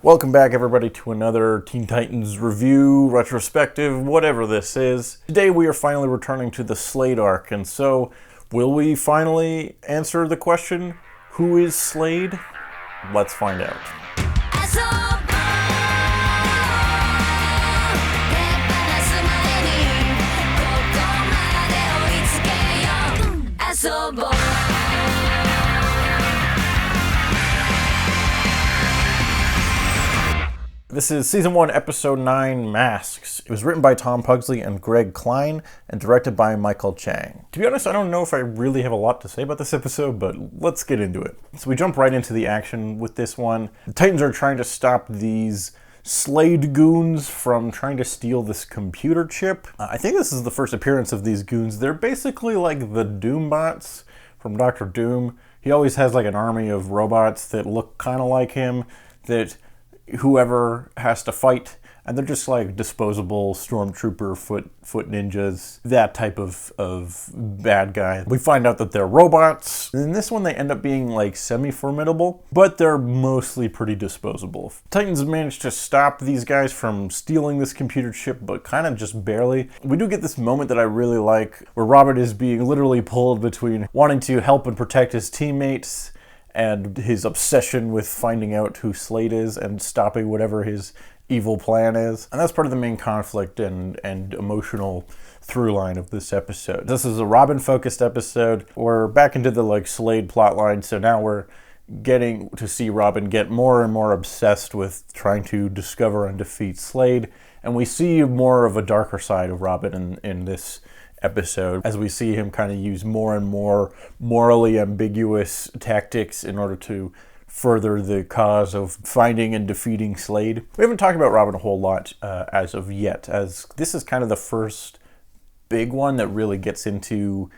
Welcome back, everybody, to another Teen Titans review, retrospective, whatever this is. Today we are finally returning to the Slade arc, and so will we finally answer the question, who is Slade? Let's find out. This is Season 1, Episode 9, Masks. It was written by Tom Pugsley and Greg Klein, and directed by Michael Chang. To be honest, I don't know if I really have a lot to say about this episode, but let's get into it. So we jump right into the action with this one. The Titans are trying to stop these Slade goons from trying to steal this computer chip. I think this is the first appearance of these goons. They're basically like the Doom bots from Dr. Doom. He always has like an army of robots that look kind of like him, that whoever has to fight, and they're just like disposable stormtrooper foot ninjas, that type of bad guy. We find out that they're robots. In this one they end up being like semi-formidable, but they're mostly pretty disposable. Titans managed to stop these guys from stealing this computer chip, but kind of just barely. We do get this moment that I really like, where Robert is being literally pulled between wanting to help and protect his teammates and his obsession with finding out who Slade is and stopping whatever his evil plan is. And that's part of the main conflict and emotional through line of this episode. This is a Robin-focused episode. We're back into the like Slade plotline, so now we're getting to see Robin get more and more obsessed with trying to discover and defeat Slade. And we see more of a darker side of Robin in this episode, as we see him kind of use more and more morally ambiguous tactics in order to further the cause of finding and defeating Slade. We haven't talked about Robin a whole lot as of yet, as this is kind of the first big one that really gets into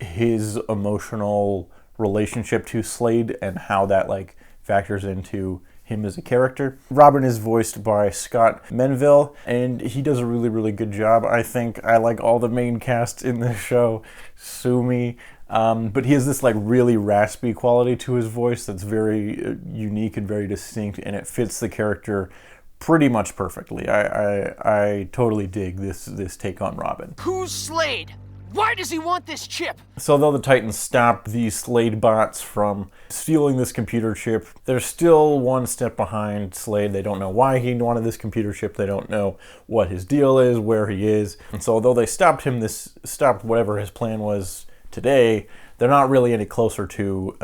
his emotional relationship to Slade and how that like factors into him as a character. Robin is voiced by Scott Menville, and he does a really, really good job. I think I like all the main cast in this show. Sue me. But he has this like really raspy quality to his voice that's very unique and very distinct, and it fits the character pretty much perfectly. I totally dig this take on Robin. Who's Slade? Why does he want this chip? So though the Titans stop these Slade bots from stealing this computer chip, they're still one step behind Slade. They don't know why he wanted this computer chip. They don't know what his deal is, where he is. And so although they stopped whatever his plan was today, they're not really any closer to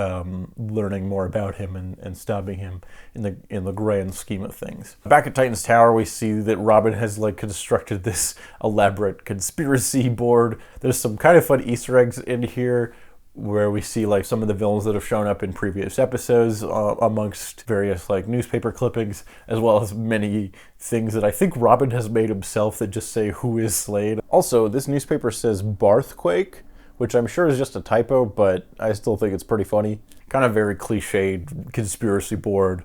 learning more about him and stopping him in the grand scheme of things. Back at Titan's Tower, we see that Robin has like constructed this elaborate conspiracy board. There's some kind of fun Easter eggs in here where we see like some of the villains that have shown up in previous episodes amongst various like newspaper clippings, as well as many things that I think Robin has made himself that just say who is Slade. Also, this newspaper says Barthquake, which I'm sure is just a typo, but I still think it's pretty funny. Kind of very cliched conspiracy board.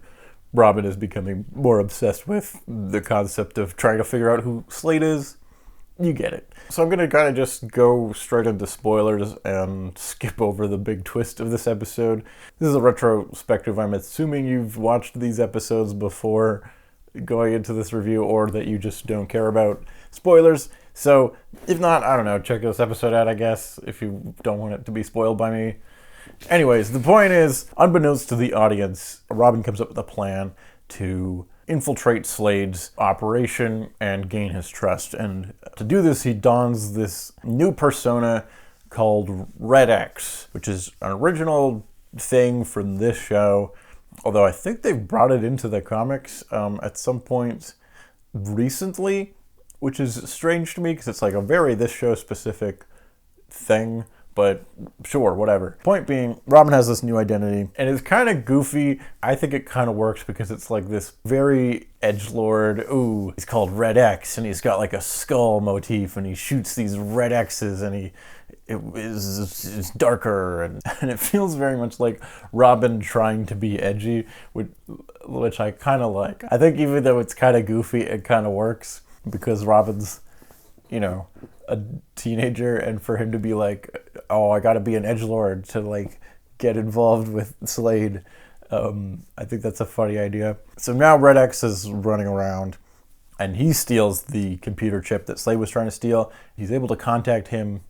Robin is becoming more obsessed with the concept of trying to figure out who Slade is. You get it. So I'm going to kind of just go straight into spoilers and skip over the big twist of this episode. This is a retrospective. I'm assuming you've watched these episodes before going into this review, or that you just don't care about spoilers. So if not, I don't know, check this episode out, I guess, if you don't want it to be spoiled by me. Anyways, the point is, unbeknownst to the audience, Robin comes up with a plan to infiltrate Slade's operation and gain his trust. And to do this, he dons this new persona called Red X, which is an original thing from this show, although I think they've brought it into the comics at some point recently, which is strange to me because it's like a very this show specific thing, but sure, whatever. Point being, Robin has this new identity, and it's kind of goofy. I think it kind of works because it's like this very edgelord, ooh, he's called Red X, and he's got like a skull motif, and he shoots these red X's, and it's darker, and it feels very much like Robin trying to be edgy, which I kind of like. I think even though it's kind of goofy, it kind of works, because Robin's, a teenager, and for him to be like, oh, I gotta be an edgelord to like get involved with Slade, I think that's a funny idea. So now Red X is running around, and he steals the computer chip that Slade was trying to steal. He's able to contact him,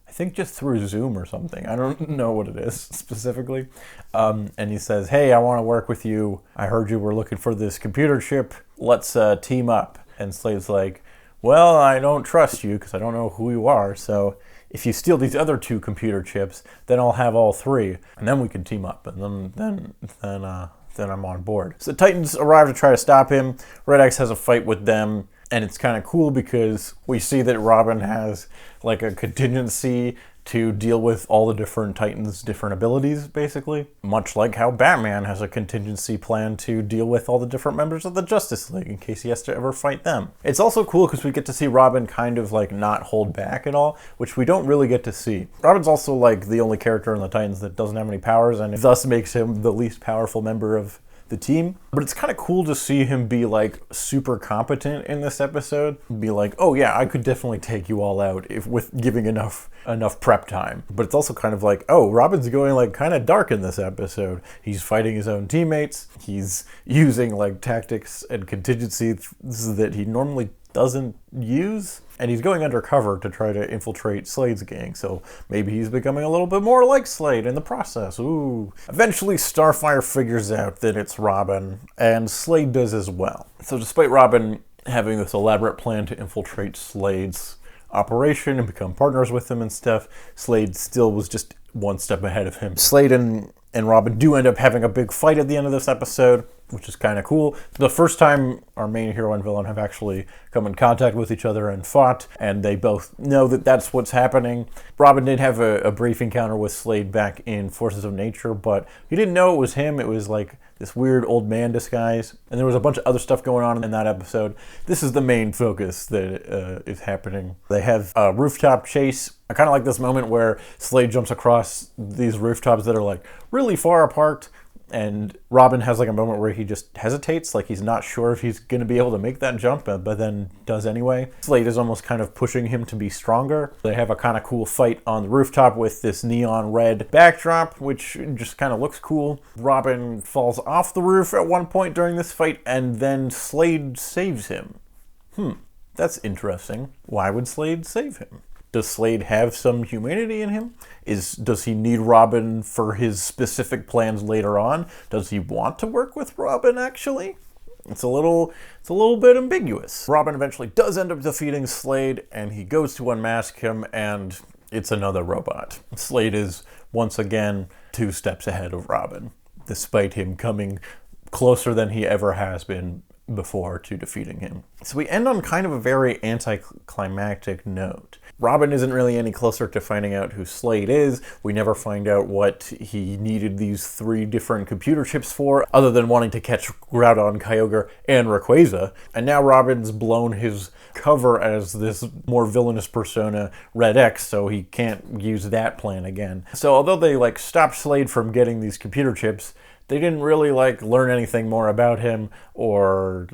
I think just through Zoom or something. I don't know what it is specifically. And he says, hey, I want to work with you. I heard you were looking for this computer chip. Let's team up. And Slade's like, well, I don't trust you because I don't know who you are. So if you steal these other 2 computer chips, then I'll have all 3. And then we can team up. And then I'm on board. So the Titans arrive to try to stop him. Red X has a fight with them. And it's kind of cool because we see that Robin has like a contingency to deal with all the different Titans' different abilities, basically. Much like how Batman has a contingency plan to deal with all the different members of the Justice League in case he has to ever fight them. It's also cool because we get to see Robin kind of like not hold back at all, which we don't really get to see. Robin's also like the only character in the Titans that doesn't have any powers, and thus makes him the least powerful member of the team. But it's kind of cool to see him be like super competent in this episode. Be like, oh yeah, I could definitely take you all out if with giving enough prep time. But it's also kind of like, oh, Robin's going like kind of dark in this episode. He's fighting his own teammates. He's using like tactics and contingencies that he normally doesn't use. And he's going undercover to try to infiltrate Slade's gang, so maybe he's becoming a little bit more like Slade in the process. Ooh. Eventually, Starfire figures out that it's Robin, and Slade does as well. So despite Robin having this elaborate plan to infiltrate Slade's operation and become partners with him and stuff, Slade still was just one step ahead of him. Slade and Robin do end up having a big fight at the end of this episode, which is kind of cool. The first time our main hero and villain have actually come in contact with each other and fought, and they both know that that's what's happening. Robin did have a brief encounter with Slade back in Forces of Nature, but he didn't know it was him. It was like this weird old man disguise, and there was a bunch of other stuff going on in that episode. This is the main focus that is happening. They have a rooftop chase. I kind of like this moment where Slade jumps across these rooftops that are like really far apart, and Robin has like a moment where he just hesitates, like he's not sure if he's going to be able to make that jump, but then does anyway. Slade is almost kind of pushing him to be stronger. They have a kind of cool fight on the rooftop with this neon red backdrop, which just kind of looks cool. Robin falls off the roof at one point during this fight, and then Slade saves him. That's interesting. Why would Slade save him? Does Slade have some humanity in him? Does he need Robin for his specific plans later on? Does he want to work with Robin, actually? It's a little bit ambiguous. Robin eventually does end up defeating Slade, and he goes to unmask him, and it's another robot. Slade is, once again, 2 steps ahead of Robin, despite him coming closer than he ever has been before to defeating him. So we end on kind of a very anticlimactic note. Robin isn't really any closer to finding out who Slade is. We never find out what he needed these 3 different computer chips for, other than wanting to catch Groudon, Kyogre, and Rayquaza. And now Robin's blown his cover as this more villainous persona, Red X, so he can't use that plan again. So although they like stopped Slade from getting these computer chips, they didn't really like learn anything more about him or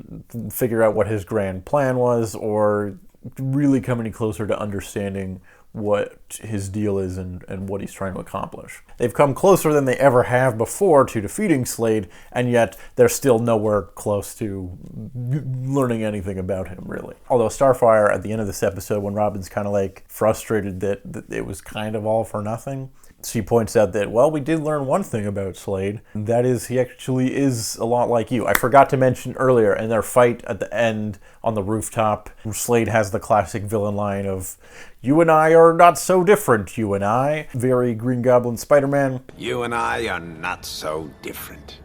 figure out what his grand plan was or really come any closer to understanding what his deal is and what he's trying to accomplish. They've come closer than they ever have before to defeating Slade, and yet they're still nowhere close to learning anything about him, really. Although Starfire, at the end of this episode, when Robin's kind of like frustrated that it was kind of all for nothing, she points out that, well, we did learn one thing about Slade, and that is he actually is a lot like you. I forgot to mention earlier, in their fight at the end on the rooftop, Slade has the classic villain line of, "You and I are not so different, you and I." Very Green Goblin Spider-Man. You and I are not so different.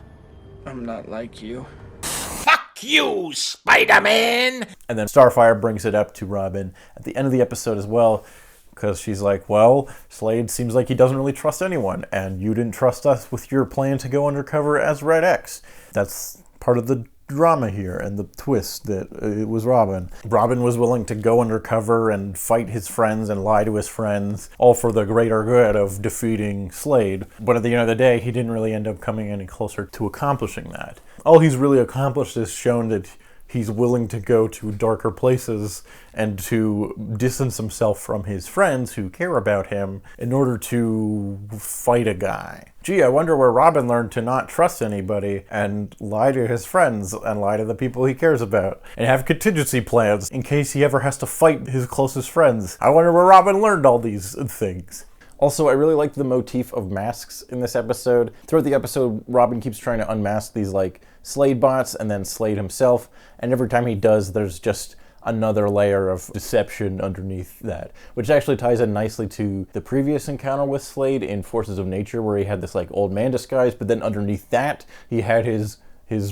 I'm not like you. Fuck you, Spider-Man! And then Starfire brings it up to Robin at the end of the episode as well, because she's like, well, Slade seems like he doesn't really trust anyone, and you didn't trust us with your plan to go undercover as Red X. That's part of the drama here and the twist that it was Robin. Robin was willing to go undercover and fight his friends and lie to his friends, all for the greater good of defeating Slade. But at the end of the day, he didn't really end up coming any closer to accomplishing that. All he's really accomplished is shown that he's willing to go to darker places and to distance himself from his friends who care about him in order to fight a guy. Gee, I wonder where Robin learned to not trust anybody and lie to his friends and lie to the people he cares about and have contingency plans in case he ever has to fight his closest friends. I wonder where Robin learned all these things. Also, I really liked the motif of masks in this episode. Throughout the episode, Robin keeps trying to unmask these like Slade bots and then Slade himself, and every time he does, there's just another layer of deception underneath that, which actually ties in nicely to the previous encounter with Slade in Forces of Nature, where he had this like old man disguise, but then underneath that, he had his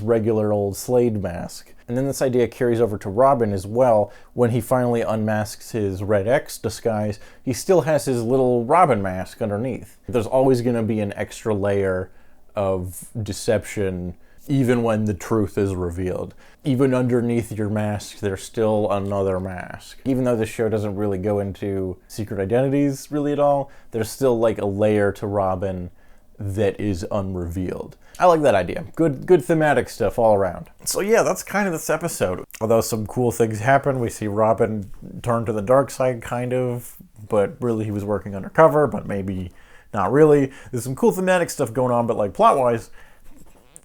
regular old Slade mask. And then this idea carries over to Robin as well. When he finally unmasks his Red X disguise, he still has his little Robin mask underneath. There's always going to be an extra layer of deception even when the truth is revealed. Even underneath your mask, there's still another mask. Even though this show doesn't really go into secret identities really at all, there's still like a layer to Robin that is unrevealed. I like that idea. Good thematic stuff all around. So yeah, that's kind of this episode. Although some cool things happen, we see Robin turn to the dark side kind of, but really he was working undercover, but maybe not really. There's some cool thematic stuff going on, but like plot-wise,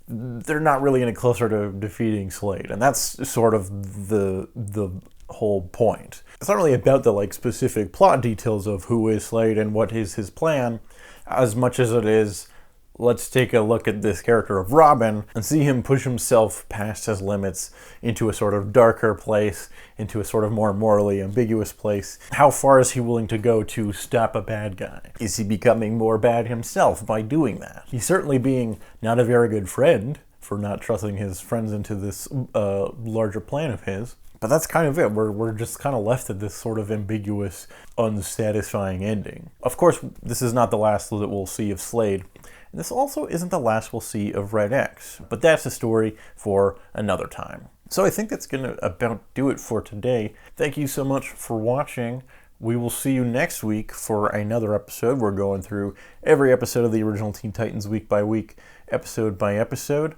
they're not really any closer to defeating Slade, and that's sort of the whole point. It's not really about the like specific plot details of who is Slade and what is his plan, as much as it is, let's take a look at this character of Robin and see him push himself past his limits into a sort of darker place, into a sort of more morally ambiguous place. How far is he willing to go to stop a bad guy? Is he becoming more bad himself by doing that? He's certainly being not a very good friend for not trusting his friends into this larger plan of his. But that's kind of it. We're just kind of left at this sort of ambiguous, unsatisfying ending. Of course, this is not the last that we'll see of Slade. And this also isn't the last we'll see of Red X, but that's a story for another time. So I think that's going to about do it for today. Thank you so much for watching. We will see you next week for another episode. We're going through every episode of the original Teen Titans week by week, episode by episode.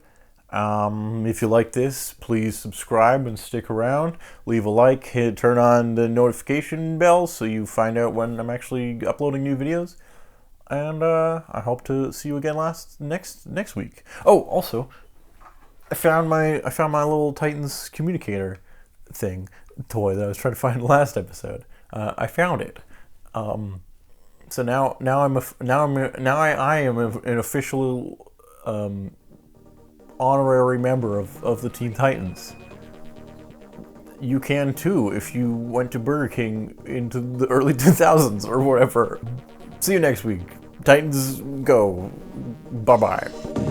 If you like this, please subscribe and stick around. Leave a like, turn on the notification bell so you find out when I'm actually uploading new videos. And I hope to see you again next week. Oh, also, I found my little Titans communicator toy that I was trying to find last episode. I found it. So now I am an official honorary member of the Teen Titans. You can too if you went to Burger King into the early 2000s or whatever. See you next week. Titans go. Bye-bye.